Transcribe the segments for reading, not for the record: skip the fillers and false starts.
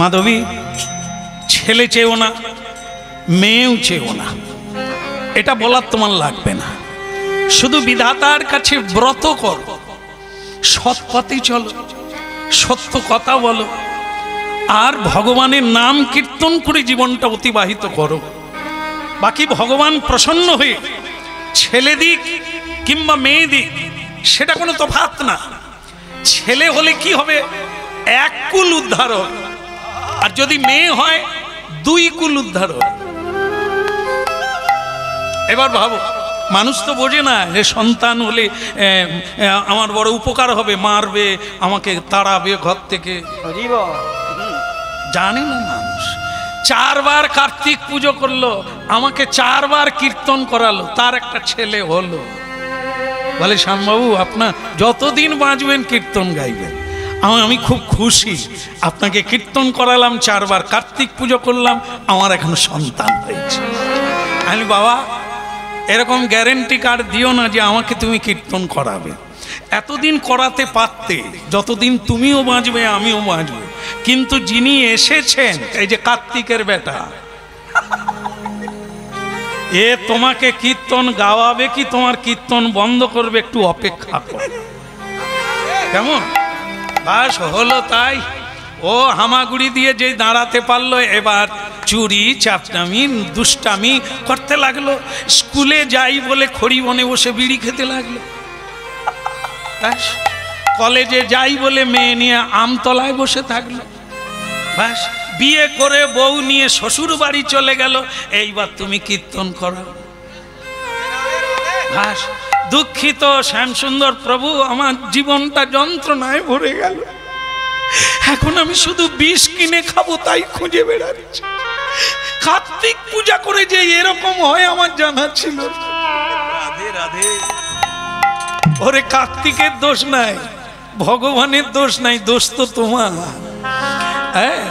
মাধবী, ছেলে চেও না, মেয়েও চেও না, এটা বলার তোমার লাগবে না। শুধু বিধাতার কাছে ব্রত কর, সৎ পথে চলো, সত্য কথা বলো, আর ভগবানের নাম কীর্তন করে জীবনটা অতিবাহিত করো। বাকি ভগবান প্রসন্ন হয়ে ছেলে দিক কিংবা মেয়ে দিক, সেটা কোনো তফাৎ না। ছেলে হলে কি হবে? এক কুল উদ্ধার হবে, আর যদি মেয়ে হয় 2 কুল উদ্ধার হবে। এবার ভাবো, মানুষ তো বোঝে না যে সন্তান হলে আমার বড় উপকার হবে, মারবে, আমাকে তাড়াবে ঘর থেকে, জানে না মানুষ। 4 বার কার্তিক পুজো করলো, আমাকে 4 বার কীর্তন করালো, তার একটা ছেলে হলো। বলে শ্যামবাবু, আপনার যতদিন বাঁচবেন কীর্তন গাইবেন, আমি খুব খুশি, আপনাকে কীর্তন করালাম 4 বার, কার্তিক পুজো করলাম, আমার এখন সন্তান হয়েছে। আমি বাবা, এরকম গ্যারেন্টি কার্ড দিও না যে আমাকে তুমি কীর্তন করাবে। এতদিন করাতে পারতে, যতদিন তুমিও বাঁচবে আমিও বাঁচব, কিন্তু যিনি এসেছেন, এই যে কার্তিকের বেটা, এ তোমাকে কীর্তন গাওয়াবে কি তোমার কীর্তন বন্ধ করবে? একটু অপেক্ষা করো, কেমন? বাস হলো তাই, ও হামাগুড়ি দিয়ে যে দাঁড়াতে পারলো, এবার চুরি চাপটামি দুষ্টামি করতে লাগলো। স্কুলে যাই বলে খড়ি বনে বসে বিড়ি খেতে লাগলো। কলেজে যাই বলে মেয়ে নিয়ে আমতলায় বসে থাকলো। ব্যাস, বিয়ে করে বউ নিয়ে শ্বশুর বাড়ি চলে গেল। এইবার তুমি কীর্তন করো। ব্যাস, দুঃখিত শ্যামসুন্দর প্রভু, আমার জীবনটা যন্ত্রণায় ভরে গেল, এখন আমি শুধু বিষ কিনে খাবো তাই খুঁজে বেড়াচ্ছি। কার্তিক পূজা করে যে এরকম হয় আমার জানা ছিল। রাধে রাধে। ওরে, কার্তিকের দোষ নাই, ভগবানের দোষ নাই, দোষ তো তোমার। হ্যাঁ,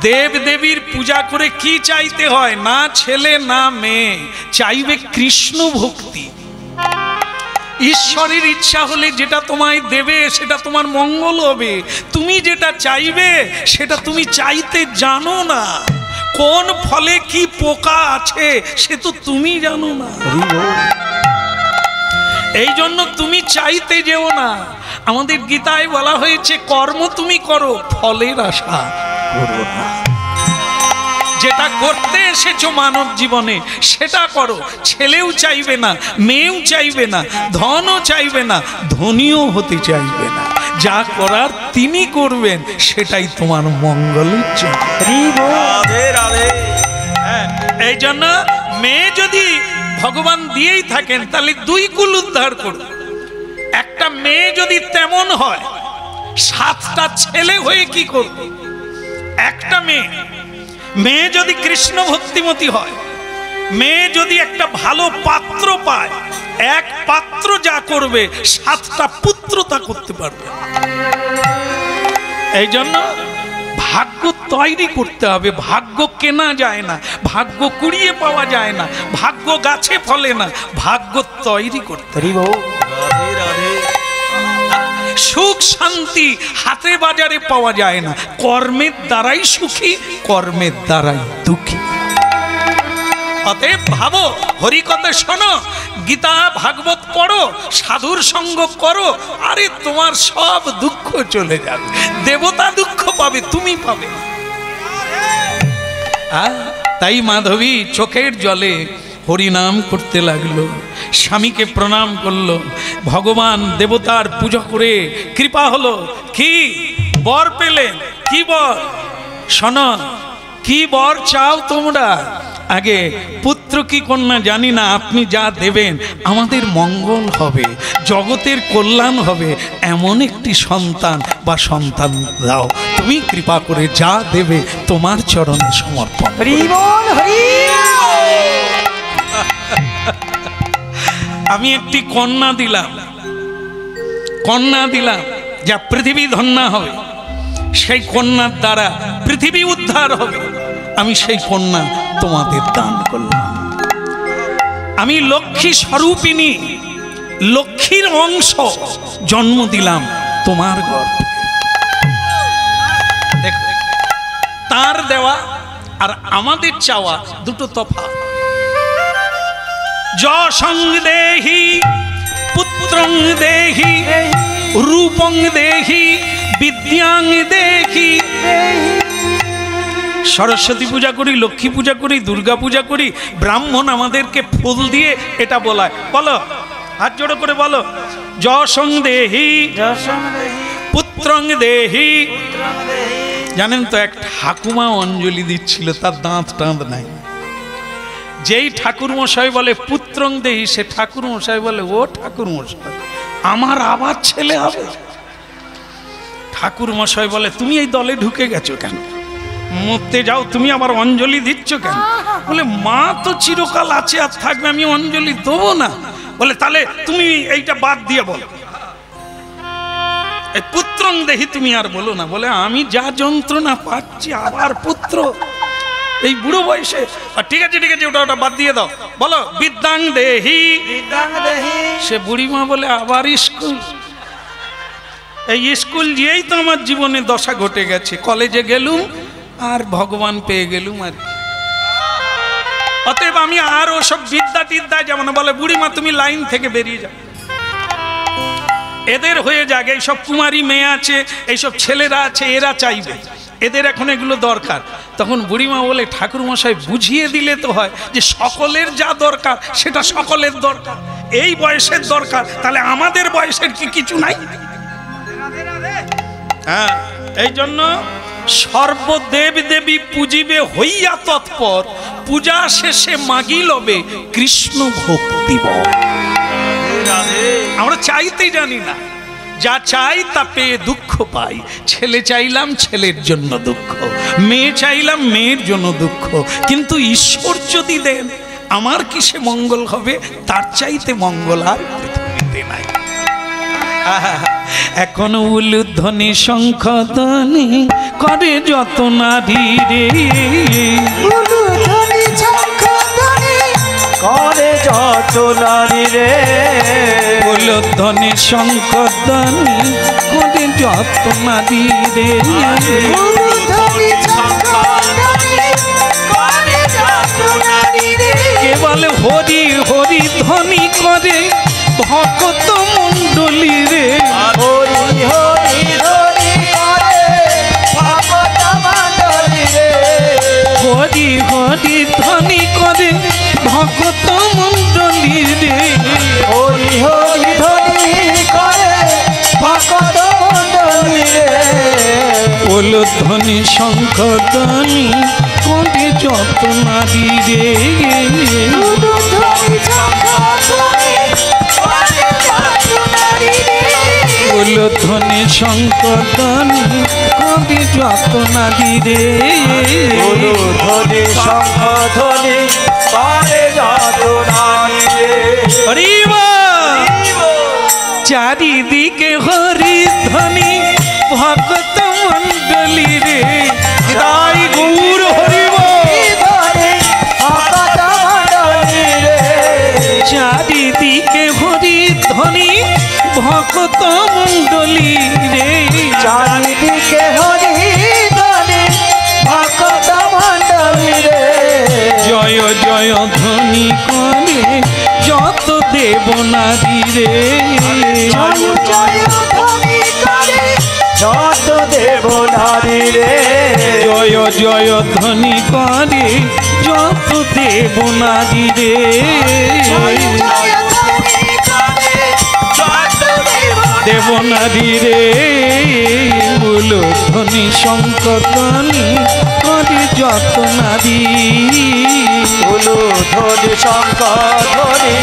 দেব দেবীর পূজা করে কি চাইতে হয়? না ছেলে না মেয়ে, চাইবে কৃষ্ণ ভক্তি। ঈশ্বরের ইচ্ছা হলে যেটা তোমায় দেবে সেটা তোমার মঙ্গল হবে। তুমি যেটা চাইবে সেটা তুমি চাইতে জানো না। কোন ফলে কি পোকা আছে সে তো তুমি জানো না। এই জন্য তুমি চাইতে যেও না। আমাদের গীতায় বলা হয়েছে, কর্ম তুমি করো, ফলের আশা করো না। যেটা করতে এসেছো মানব জীবনে সেটা করো। ছেলেও চাইবে না, মেয়েও চাইবে না, ধনও চাইবে না, ধনীও হতে চাইবে না। যা করার তিনি করবেন, সেটাই তোমার মঙ্গলের জন্য। এই জন্য মেয়ে যদি ভগবান দিয়েই থাকেন, তাহলে 2 কুল উদ্ধার করো। একটা মেয়ে যদি তেমন হয়, 7টা ছেলে হয়ে কি করবে? একটা মেয়ে যদি কৃষ্ণ ভক্তিমতী হয়, মেয়ে যদি একটা ভালো পাত্র পায়, এক পাত্র যা করবে 7টা পুত্র তা করতে পারবে। এই জন্য ভাগ্য তৈরি করতে হবে। ভাগ্য কেনা যায় না, ভাগ্য কুড়িয়ে পাওয়া যায় না, ভাগ্য গাছে ফলে না, ভাগ্য তৈরি করতে হবে। সুখ শান্তি হাতে বাজারে পাওয়া যায় না, কর্মের দ্বারাই সুখী, কর্মের দ্বারাই দুঃখী। অতএব ভাবো, হরিকথা শোনো, গীতা ভাগবত পড়ো, সাধুর সঙ্গ করো, আরে তোমার সব দুঃখ চলে যাবে। দেবতা দুঃখ পাবে, তুমি পাবে। তাই মাধবী চোখের জলে হরিনাম করতে লাগলো, স্বামীকে প্রণাম করলো। ভগবান দেবতার পুজো করে কৃপা হলো। কি বর পেলেন? কি বর? শোনো, কি বর চাও তোমরা? আগে পুত্র কি কন্যা জানি না, আপনি যা দেবেন আমাদের মঙ্গল হবে, জগতের কল্যাণ হবে, এমন একটি সন্তান বা সন্তান দাও। তুমি কৃপা করে যা দেবে তোমার চরণে সমর্পণ। আমি একটি কন্যা দিলাম, যা পৃথিবী ধন্য হবে। সেই কন্যার দ্বারা পৃথিবী উদ্ধার হবে। আমি সেই কন্যা তোমাদের দান করলাম। আমি লক্ষ্মী স্বরূপিণী, লক্ষ্মীর অংশ জন্ম দিলাম তোমার গর্ভে। দেখো, দেওয়া আর আমাদের চাওয়া দুটো তফাৎ। যশং দেহি পুত্রং দেহি রূপং দেহি বিদ্যাং দেহি। সরস্বতী পূজা করি, লক্ষ্মী পূজা করি, দুর্গা পূজা করি, ব্রাহ্মণ আমাদেরকে ফুল দিয়ে এটা বলায়। বলো, হাত জোড়ো করে বলো, যশং দেহি পুত্রং দেহি। জানেন তো, এক ঠাকুমা অঞ্জলি দিচ্ছিল, তার দাঁত টাঁত নাই। যেই ঠাকুর মশাই বলে পুত্রং দেহি, সে ঠাকুর মশাই বলে, ও ঠাকুর মশাই, আমার আবার ছেলে হবে? ঠাকুর মশাই বলে, তুমি এই দলে ঢুকে গেছো কেন? মরতে যাও, তুমি আবার অঞ্জলি দিচ্ছ কেন? বলে, মা তো চিরকাল আছে আর থাকবে, আমি অঞ্জলি দেবো না। বলে, তাহলে তুমি এইটা বাদ দিয়ে বলো, এই পুত্রং দেহি তুমি আর বলো না। বলে, আমি যা যন্ত্রণা পাচ্ছি, আবার পুত্র এই বুড়ো বয়সে? আর ঠিক আছে ঠিক আছে, ওটা বাদ দিয়ে দাও, বলো বিদ্যাং দেহি। সে বুড়িমা বলে, আবার স্কুল? এই স্কুল দিয়েই তো আমার জীবনে দশা ঘটে গেছে। কলেজে গেলুম আর ভগবান পেয়ে গেলুম আর। অতএব আমি আর ওসব বিদ্যা টিদ্যা যেমন বলে, বুড়িমা তুমি লাইন থেকে বেরিয়ে যাও, এদের হয়ে যাক। এইসব কুমারী মেয়ে আছে, এইসব ছেলেরা আছে, এরা চাইবে, এদের এখন এগুলো দরকার। তখন বুড়িমা বলে, ঠাকুর মশাই বুঝিয়ে দিলে তো হয় যে সকলের যা দরকার সেটা সকলের দরকার, এই বয়সের দরকার, তাহলে আমাদের বয়সের কি কিছু নাই? হ্যাঁ, এই জন্য সর্বদেব দেবী পূজিবে হইয়া তৎপর, পূজা শেষে মাগি লবে কৃষ্ণ ভক্তি বল। আমরা চাইতেই জানি না, যা চাই তা পেয়ে দুঃখ পাই। ছেলে চাইলাম, ছেলের জন্য দুঃখ, মেয়ে চাইলাম, মেয়ের জন্য দুঃখ। কিন্তু ঈশ্বর যদি দেন, আমার কিসে মঙ্গল হবে? তার চাইতে মঙ্গল আর পৃথিবীতে নাই। এখন উলুধ্বনি শঙ্খ ধ্বনি করে যত নারী রে, উলুধ্বনি শঙ্খ ধ্বনি করে যত নারী রে, উলুধ্বনি শঙ্খ ধ্বনি করে যত নারী রে, উলুধ্বনি শঙ্খ ধ্বনি করে যত নারী রে। কেবল হরি হরি ধ্বনি করে ভক্ত মণ্ডলী রে, হরি হরি হরি করে ভক্ত মণ্ডলী রে, হরি হরি ধ্বনি করে ভক্ত মণ্ডলী রে, হরি হরি হরি করে ভক্ত মণ্ডলী রে। উলুধ্বনি শঙ্খ ধ্বনি করে যত নারী রে, উলুধ্বনি শঙ্খ ধ্বনি করে যত নারী রে, উলুধ্বনি শঙ্খ ধ্বনি করে যত নারী রে, উলুধ্বনি শঙ্খ ধ্বনি করে যত নারী রে। হরি বল। চারিদিকে হরি ধ্বনি ভক্ত মণ্ডলী রে, তাই গৌর হরি বল। ভক্ত মণ্ডলী রে, চারিদিকে হরি ধ্বনি ভক্ত মণ্ডলী রে, চারিদিকে হরি ধ্বনি ভক্ত মণ্ডলী রে, জয় জয় ধ্বনি করে যত দেব নারী রে, জয় জয় ধ্বনি করে যত দেব নারী রে, জয় জয় ধ্বনি করে যত দেব নারী রে, জয় জয় ধ্বনি করে যত দেব দেব নারী রে, উলুধ্বনি শঙ্খ ধ্বনি করে যত নারী, উলুধ্বনি শঙ্খ ধ্বনি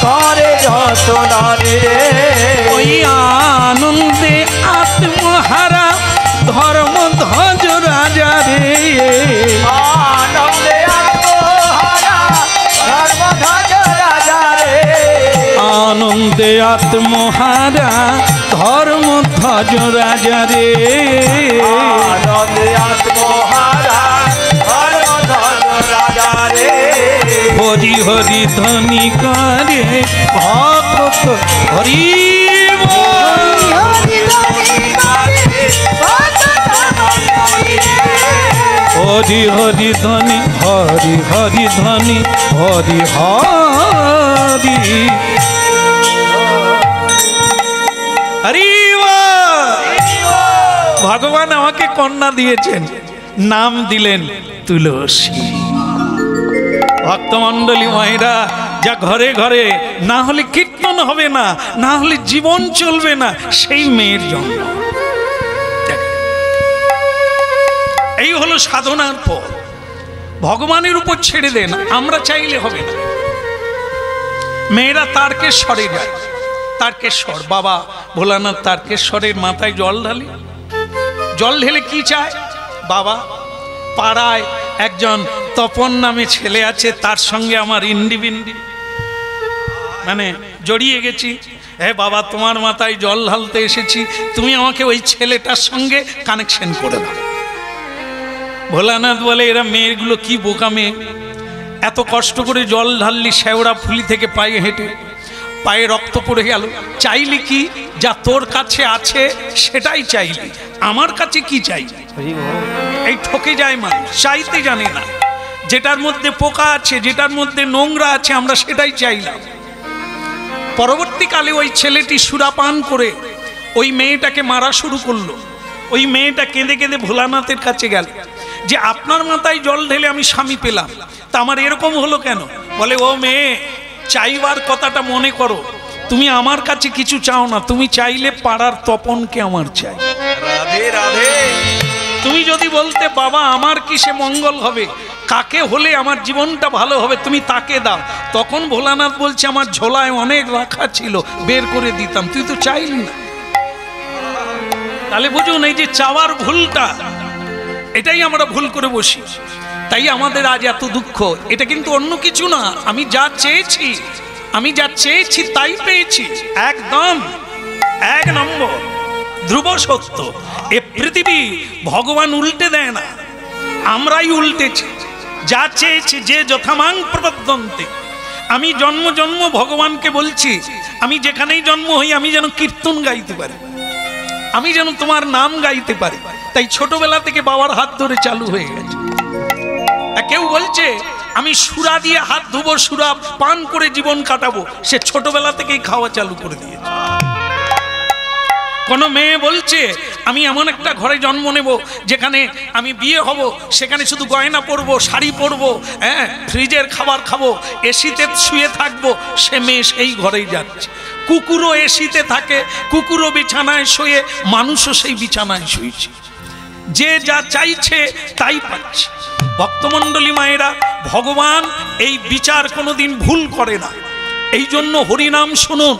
করে যত নারী রে। ওই আনন্দে আত্মহারা ধর্ম ধ্বজ রাজা রে, আনন্দে আত্মহারা ধর্মধ্বজ রাজা রে, আনন্দে আত্মহারা ধর্ম ধ্বজ রাজা রে, আনন্দে আত্মহারা ধর্মধ্বজ রাজা রে, হরি হরি ধ্বনি করে ভক্ত হরি বল। হরি ধ্বনি করে ভক্ত মণ্ডলী রে, হরি হরি ধ্বনি, হরি হরি ধ্বনি, হরি হরি হরি। ভগবান আমাকে কন্যা দিয়েছেন, নাম দিলেন তুলসী। ভক্তমণ্ডলী মায়েরা, যা ঘরে ঘরে না হলে কীর্তন হবে না, না হলে জীবন চলবে না, সেই মেয়ের জন্য। এই হলো সাধনার পর। ভগবানের উপর ছেড়ে দেন, আমরা চাইলে হবে না। মেয়েরা তারকেশ্বরে যায়, তারকেশ্বর বাবা ভোলানাথ তারকেশ্বরের মাথায় জল ঢালে। জল ঢেলে কি চায় বাবা? পাড়ায় একজন তপন নামে ছেলে আছে, তার সঙ্গে আমার ইন্ডিবিন্ডি মানে জড়িয়ে গেছি। হ্যাঁ বাবা, তোমার মাথায় জল ঢালতে এসেছি, তুমি আমাকে ওই ছেলেটার সঙ্গে কানেকশন করে দাও। ভোলানাথ বলে, এরা মেয়েগুলো কি বোকা মেয়ে, এত কষ্ট করে জল ঢাললি শেওড়া ফুলি থেকে পায়ে হেঁটে, পায়ে রক্ত পড়ে গেল, চাইলি কি? যা তোর কাছে আছে সেটাই চাইলি, আমার কাছে কি চাই? এই ঠকে যায় মানুষ, চাইতে জানে না। যেটার মধ্যে পোকা আছে, যেটার মধ্যে নোংরা আছে, আমরা সেটাই চাইলাম। পরবর্তীকালে ওই ছেলেটি সুরাপান করে ওই মেয়েটাকে মারা শুরু করলো। ওই মেয়েটা কেঁদে কেঁদে ভোলানাথের কাছে গেল যে আপনার মাথায় জল ঢেলে আমি স্বামী পেলাম, তা আমার এরকম হলো কেন? বলে, ও মেয়ে, চাইবার কথাটা মনে করো, তুমি আমার কাছে কিছু চাও না, তুমি চাইলে পাড়ার তপনকে আমার চাই। রাধে রাধে। তুমি যদি বলতে বাবা আমার কিসে মঙ্গল হবে, কাকে হলে আমার জীবনটা ভালো হবে, তুমি তাকে দাও। তখন ভোলানাথ বলছে, আমার ঝোলায় অনেক রাখা ছিল, বের করে দিতাম, তুই তো চাইলি না। তাহলে বুঝুন, এই যে চাওয়ার ভুলটা, এটাই আমরা ভুল করে বসি, তাই আমাদের আজ এত দুঃখ। এটা কিন্তু অন্য কিছু না, আমি যা চেয়েছি, আমি যা চেয়েছি তাই পেয়েছি, একদম এক নম্বর ধ্রুব সত্য। এ পৃথিবী ভগবান উল্টে দেয় না, আমরাই উল্টেছি। যা চেয়েছি, যে যথামাং প্রবদ্ধন্তে। আমি জন্ম জন্ম ভগবানকে বলছি, আমি যেখানেই জন্ম হই আমি যেন কীর্তন গাইতে পারি, আমি যেন তোমার নাম গাইতে পারি। তাই ছোটবেলা থেকে বাবার হাত ধরে চালু হয়ে গেছে। কেউ বলছে আমি সুরা দিয়ে হাত ধুবো, সুরা পান করে জীবন কাটাবো, সে ছোটবেলা থেকেই খাওয়া চালু করে দিয়েছে। কোন মেয়ে বলছে আমি এমন একটা ঘরে জন্ম নেব যেখানে আমি বিয়ে হব, সেখানে শুধু গয়না পরবো, শাড়ি পরবো, হ্যাঁ, ফ্রিজের খাবার খাবো, এসিতে শুয়ে থাকবো, সে মেয়ে সেই ঘরেই যাচ্ছে। কুকুরও এসিতে থাকে, কুকুরও বিছানায় শোয়ে, মানুষও সেই বিছানায় শুয়েছে। যে যা চাইছে তাই পাচ্ছে। ভক্তমণ্ডলী মায়েরা, ভগবান এই বিচার কোনোদিন ভুল করে না। এই জন্য হরিনাম শুনুন,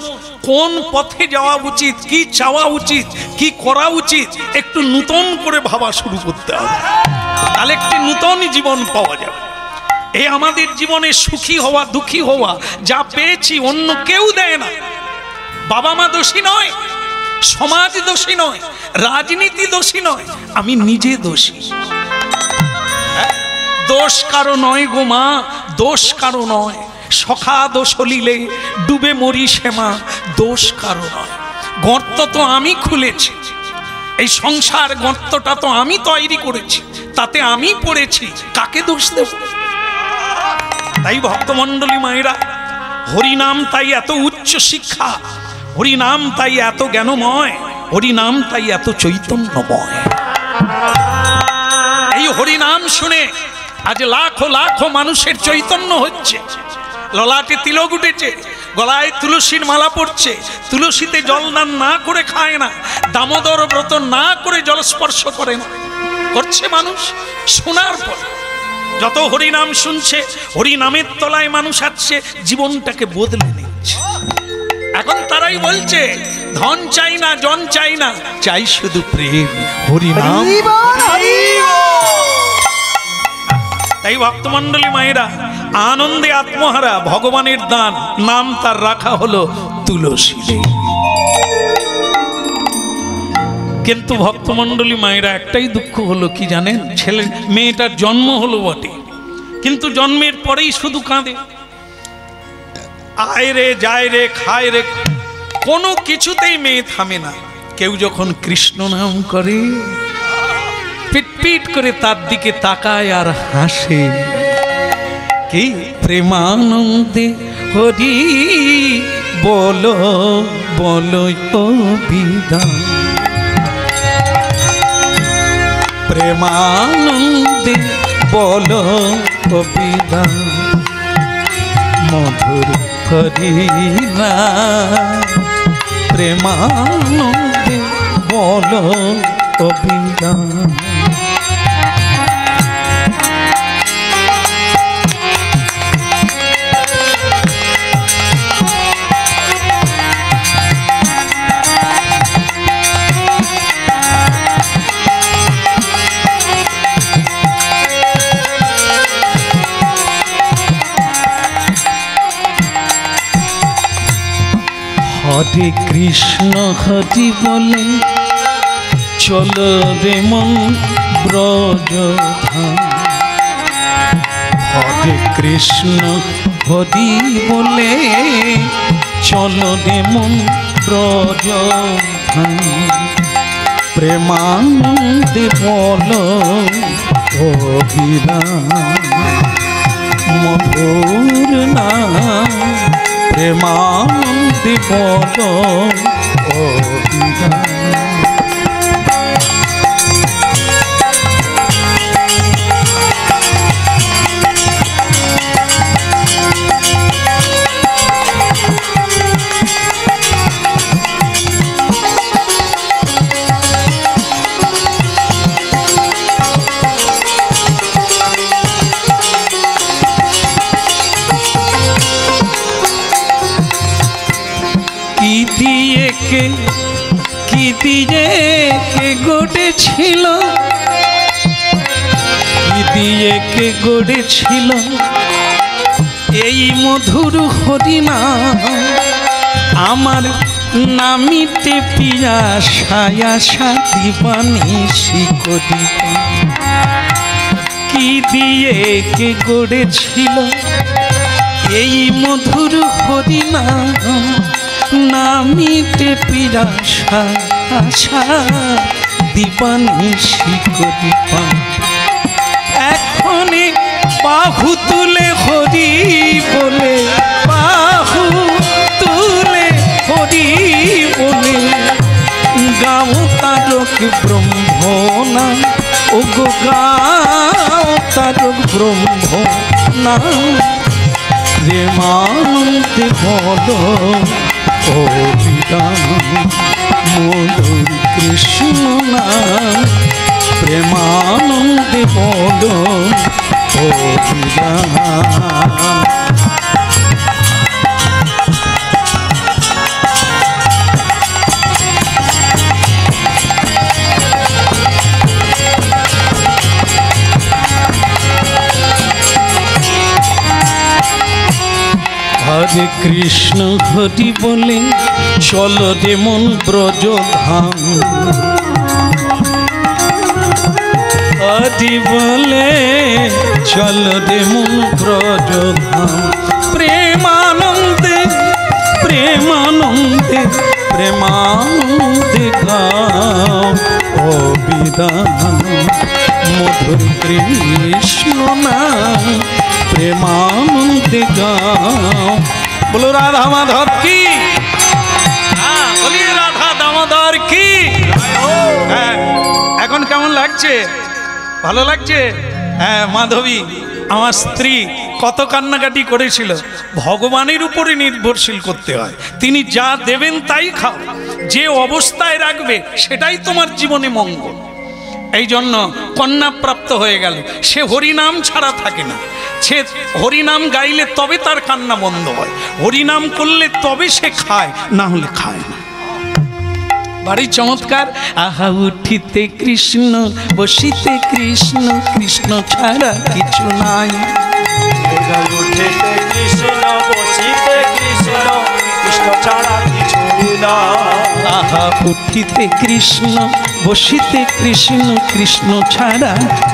কোন পথে যাওয়া উচিত, কি চাওয়া উচিত, কি করা উচিত, একটু নূতন করে ভাবা শুরু করতে হবে, তাহলে একটি নূতন জীবন পাওয়া যাবে। এই আমাদের জীবনে সুখী হওয়া, দুঃখী হওয়া, যা পেয়েছি অন্য কেউ দেয় না। বাবা মা দোষী নয়, সমাজ দোষী নয়, রাজনীতি দোষী নয়, আমি নিজে দোষী। দোষ কারো নয় গো মা, দোষ কারো নয়, সখা দোষ হলিলে ডুবে মরি শ্যামা, দোষ কারো নয়। গর্ত তো আমি খুলেছি, এই সংসার গর্তটা তো আমি তৈরি করেছি, তাতে আমি পড়েছি, কাকে দোষ দেব? তাই ভক্তমণ্ডলী মায়েরা, হরিনাম তাই এত উচ্চ শিক্ষা, হরিনাম তাই এত জ্ঞানময়, হরিনাম তাই এত চৈতন্যময়। এই হরিনাম শুনে আজ লাখো লাখো মানুষের চৈতন্য হচ্ছে। ললাটে তিলক উঠেছে, গলায় তুলসীর মালা পড়ছে, তুলসীতে জলদান না করে খায় না, দামোদর ব্রত না করে জল স্পর্শ করে না, করছে মানুষ। শোনার পর যত হরিনাম শুনছে, হরিনামের তলায় মানুষ আসছে, জীবনটাকে বদলে নিচ্ছে। এখন তারাই বলছে ধন চাই না, জন চাই না, চাই শুধু প্রেম, হরিনাম। তাই ভক্তমণ্ডলী মায়েরা, আনন্দে আত্মহারা, ভগবানের দান, নাম তার রাখা হলো তুলসী দেবী। কিন্তু ভক্তমণ্ডলী মায়েরা, একটাই দুঃখ হলো কি জানেন? ছেলে মেয়েটার জন্ম হলো বটে, কিন্তু জন্মের পরেই শুধু কাঁদে, আয় রে যায় রে খায় রে, কোনো কিছুতেই মেয়ে থামে না। কেউ যখন কৃষ্ণ নাম করে, পিটপিট করে তার দিকে তাকায় আর হাসে। কি প্রেমানন্দে হরি বলো বলো ও বিধান, প্রেমানন্দে বলো ও বিধান, মধুর হরি নাম, প্রেমানন্দে বলো ও বিধান। হরে কৃষ্ণ হরি বলে চলো রে মন ব্রজধাম, হরে কৃষ্ণ হরি বলে চলো রে মন ব্রজধাম, প্রেমানন্দে বলো অভিরাম, মধুর নাম, প্রেমানন্দে বলো অভিরাম। কি দিয়ে কে গড়েছিল, কি দিয়ে কে গড়েছিল এই মধুর হরিনাম, আমার নামিতে পিয়াসায় আশা দিবানিশি করিব। কি দিয়ে কে গড়েছিল এই মধুর হরিনাম, নামিতে পিয়াসা আশা দিবানিশি করিব। এখনে বাহু তুলে হরি বলে, বাহু তুলে হরি বলে গাও তারক ব্রহ্ম নাম, ও গো গাও তারক ব্রহ্ম নাম, প্রেমানন্দে বলো অভিরাম, মধুর কৃষ্ণ নাম, প্রেমানন্দে বলো অভিরাম। হরে কৃষ্ণ হরি বলে চলো রে মন ব্রজধাম, হরি বলে চলো রে মন ব্রজধাম, প্রেমানন্দে প্রেমানন্দে প্রেমানন্দে গাও অভিধান, মধুর কৃষ্ণ নাম, প্রেমানন্দে গাও। বলো রাধা মাধব কি, বলিয়ে রাধা দামোদর কি। হ্যাঁ, এখন কেমন লাগছে? ভালো লাগছে? হ্যাঁ, মাধবী আমার স্ত্রী কত কান্নাকাটি করেছিল। ভগবানের উপরে নির্ভরশীল করতে হয়, তিনি যা দেবেন তাই খাও, যে অবস্থায় রাখবে সেটাই তোমার জীবনে মঙ্গল। এই জন্য কন্যা প্রাপ্ত হয়ে গেল, সে হরিনাম ছাড়া থাকে না। সে হরিনাম গাইলে তবে তার কান্না বন্ধ হয়, হরিনাম করলে তবে সে খায়, না হলে খায় না। বাড়ি চমৎকার। আহা উঠিতে কৃষ্ণ, বসিতে কৃষ্ণ, কৃষ্ণ ছাড়া কিছু নাই। উঠিতে কৃষ্ণ, বসিতে কৃষ্ণ, কৃষ্ণ ছাড়া কিছু না। আহা উঠিতে কৃষ্ণ বসিতে কৃষ্ণ, কৃষ্ণ ছাড়া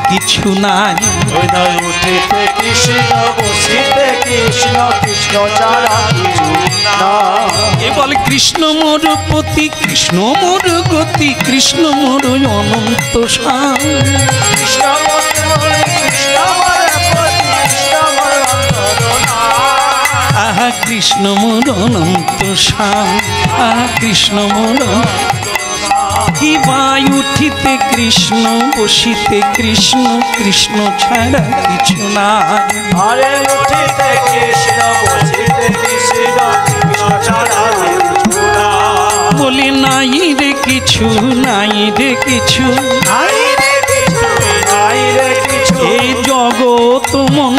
কিছু নাই। ওই নয় উঠিতে কৃষ্ণ বসিতে কৃষ্ণ, কৃষ্ণ ছাড়া কিছু না। এ বলে কৃষ্ণ মোর পতি, কৃষ্ণ মোর গতি, কৃষ্ণ মোর অনন্ত শাম। কৃষ্ণ কৃষ্ণ কৃষ্ণ আহা কৃষ্ণ মোর অনন্ত শাম, আহা কৃষ্ণ মোর। কি বাই উঠিতে কৃষ্ণ বসিতে কৃষ্ণ, কৃষ্ণ ছাড়া কিছু নাই। আরে উঠিতে কৃষ্ণ বসিতে কৃষ্ণ, কৃষ্ণ ছাড়া কিছু না। বলি নাই রে কিছু, নাই রে কিছু, নাই রে কিছু, নাই রে কিছু। এই জগৎ মন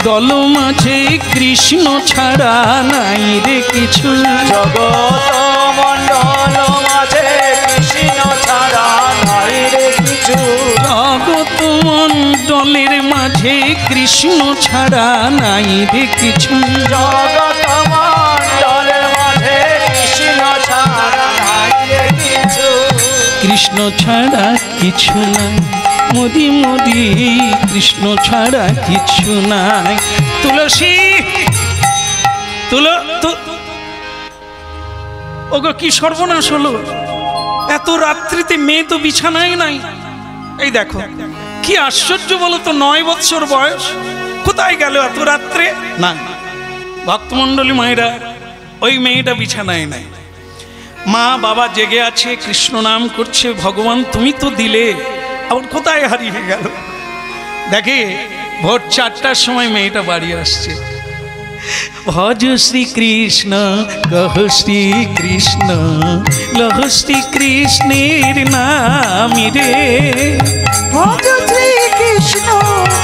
দল মাঝে কৃষ্ণ ছাড়া নাই রে কিছু। জগৎ মণ্ডল মাঝে কৃষ্ণ ছাড়া নাই রে কিছু। জগৎ মণ্ডলের মাঝে কৃষ্ণ ছাড়া নাই রে কিছু। জগৎ মণ্ডলের মাঝে কৃষ্ণ ছাড়া নাই রে কিছু। কৃষ্ণ ছাড়া কিছু নাই, মোদি মোদি কৃষ্ণ ছাড়া কিছু নাই। তুলসী ওগো কি সর্বনাশ হলো! এত রাত্রিতে মেয়ে তো বিছানায় নাই। এই দেখো কি আশ্চর্য বলো তো, 9 বৎসর বয়স, কোথায় গেল এত রাত্রে? না ভক্তমণ্ডলী মায়েরা, ওই মেয়েটা বিছানায় নাই। মা বাবা জেগে আছে, কৃষ্ণ নাম করছে, ভগবান তুমি তো দিলে, আবার কোথায় হারিয়ে গেল? দেখে ভোর 4টার সময় মেয়েটা বাড়ি আসছে। ভজ শ্রী কৃষ্ণ কহ শ্রী কৃষ্ণ, লহ শ্রী কৃষ্ণের নাম রে। ভজ শ্রী কৃষ্ণ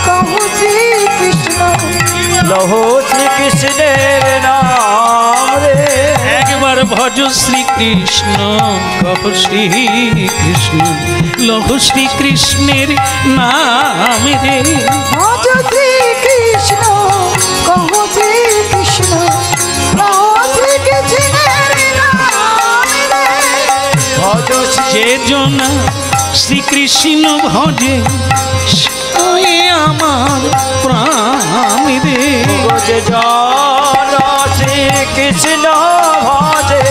কহ শ্রী কৃষ্ণ, লহ শ্রী কৃষ্ণের নাম রে। একবার ভজ শ্রী কৃষ্ণ কহ শ্রী কৃষ্ণ, লহ শ্রী কৃষ্ণের নাম রে। ভজ শ্রী কৃষ্ণ কহ শ্রী কৃষ্ণ, লহ শ্রী কৃষ্ণের নাম রে। ভজ যে জনা শ্রীকৃষ্ণ ভজে সে আমার প্রাণ রে। যে জন শ্রী কৃষ্ণ ভজে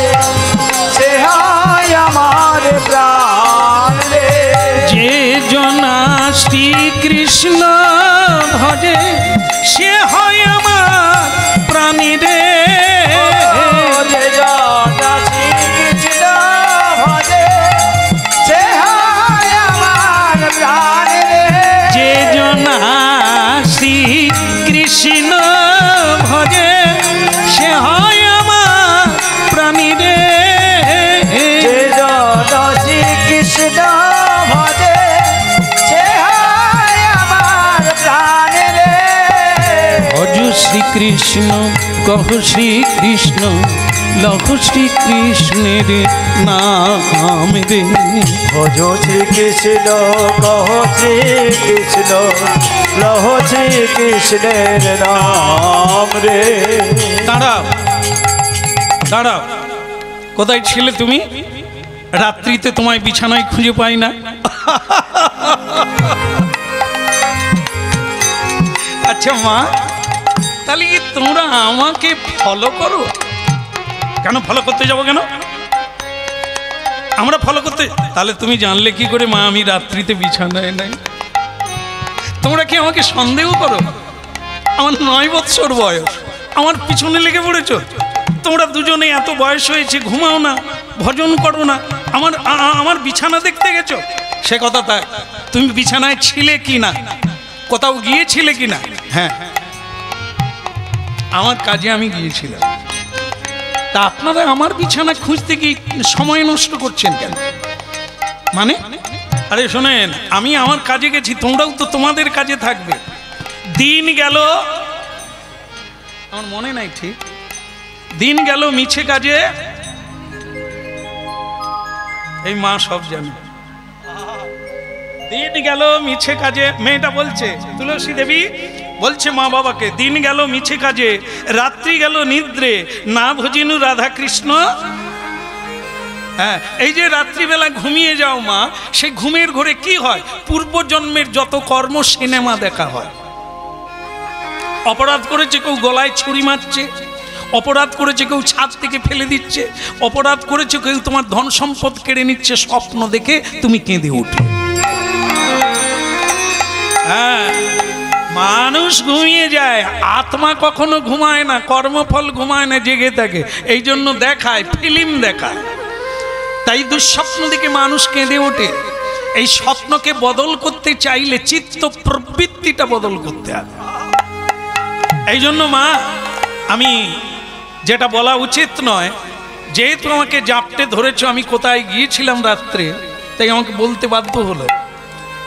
সে হয় আমার প্রাণ রে। যে জনা শ্রীকৃষ্ণ ভজে সে হয় আমার প্রাণ রে। যে জন শ্রী কৃষ্ণ ভজে সে হয় আমার প্রাণ রে। যে জনা শ্রীকৃষ্ণ ভজে সে হয় আমার প্রাণ রে। যে জন শ্রী কৃষ্ণ ভজে সে হয় আমার প্রাণ রে। ভজ শ্রীকৃষ্ণ কহ শ্রীকৃষ্ণ, লহ শ্রীকৃষ্ণের নাম রে। ভজ শ্রী কৃষ্ণ কহ শ্রী কৃষ্ণ, লহ শ্রী কৃষ্ণের নাম রে। দাঁড়াও দাঁড়াও, কোথায় ছিলে তুমি? রাত্রিতে তোমায় বিছানায় খুঁজে পাই না। আচ্ছা মা, তাহলে কি তোমরা আমাকে ফলো করো? কেন ফলো করতে যাবো কেন? আমরা ফলো করতে, তাহলে তুমি জানলে কি করে মা আমি রাত্রিতে বিছানায় নাই? তোমরা কি আমাকে সন্দেহ করো? আমার 9 বৎসর বয়স, আমার পিছনে লেগে পড়েছো। তোমরা দুজনে এত বয়স হয়েছে, ঘুমাও না, ভজন করো না, আমার বিছানা দেখতে গেছো? সে কথা তাই, তুমি বিছানায় ছিলে কি না, কোথাও গিয়েছিলে কি না? হ্যাঁ, আমার কাজে আমি গিয়েছিলাম। তা আপনারা আমার বিছানা খুঁজতে গিয়ে সময় নষ্ট করছেন কেন? মানে আরে শোনেন, আমি আমার কাজে গেছি, তোমরাও তো তোমাদের কাজে থাকবে। দিন গেল, আমার মনে নাই ঠিক, দিন গেল মিছে কাজে। এই মা সব জানে। দিন গেল মিছে কাজে, মেয়েটা বলছে, তুলসী দেবী বলছে মা বাবাকে, দিন গেল মিছে কাজে, রাত্রি গেল নিদ্রে, না ভজিনু রাধা কৃষ্ণ হ্যাঁ, এই যে রাত্রিবেলা ঘুমিয়ে যাও মা, সেই ঘুমের ঘরে কি হয়? পূর্বজন্মের যত কর্ম সিনেমা দেখা হয়। অপরাধ করেছে কেউ গলায় ছুরি মারছে, অপরাধ করেছে কেউ ছাদ থেকে ফেলে দিচ্ছে, অপরাধ করেছে কেউ তোমার ধন সম্পদ কেড়ে নিচ্ছে, স্বপ্ন দেখে তুমি কেঁদে উঠে। হ্যাঁ, মানুষ ঘুমিয়ে যায়, আত্মা কখনো ঘুমায় না, কর্মফল ঘুমায় না, জেগে থাকে। এই জন্য দেখায়, ফিল্ম দেখায়। তাই দুঃস্বপ্ন দেখে মানুষ কেঁদে ওঠে। এই স্বপ্নকে বদল করতে চাইলে চিত্ত প্রবৃত্তিটা বদল করতে হবে। এই জন্য মা, আমি যেটা বলা উচিত নয়, যেহেতু আমাকে জাপটে ধরেছ, আমি কোথায় গিয়েছিলাম রাত্রে, তাই আমাকে বলতে বাধ্য হলো।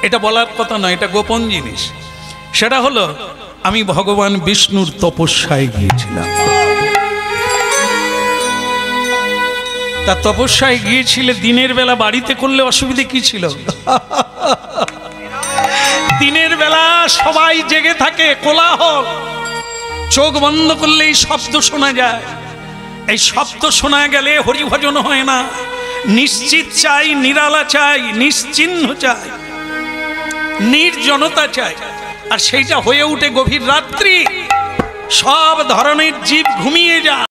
এটা বলার কথা নয়, এটা গোপন জিনিস। সেটা হলো, আমি ভগবান বিষ্ণুর তপস্যায় গিয়েছিলাম। তা তপস্যায় গিয়েছিলে দিনের বেলা, বাড়িতে করলে অসুবিধে কি ছিল? দিনের বেলা সবাই জেগে থাকে, কোলাহল, চোখ বন্ধ করলেই শব্দ শোনা যায়। এই শব্দ শোনা গেলে হরিভজন হয় না। নিশ্চিত চাই, নিরালা চাই, নিশ্চিহ্ন চাই, নির্জনতা চাই। আর সেইটা হয়ে উঠে গভীর রাত্রি, সব ধরনের জীব ঘুমিয়ে যায়।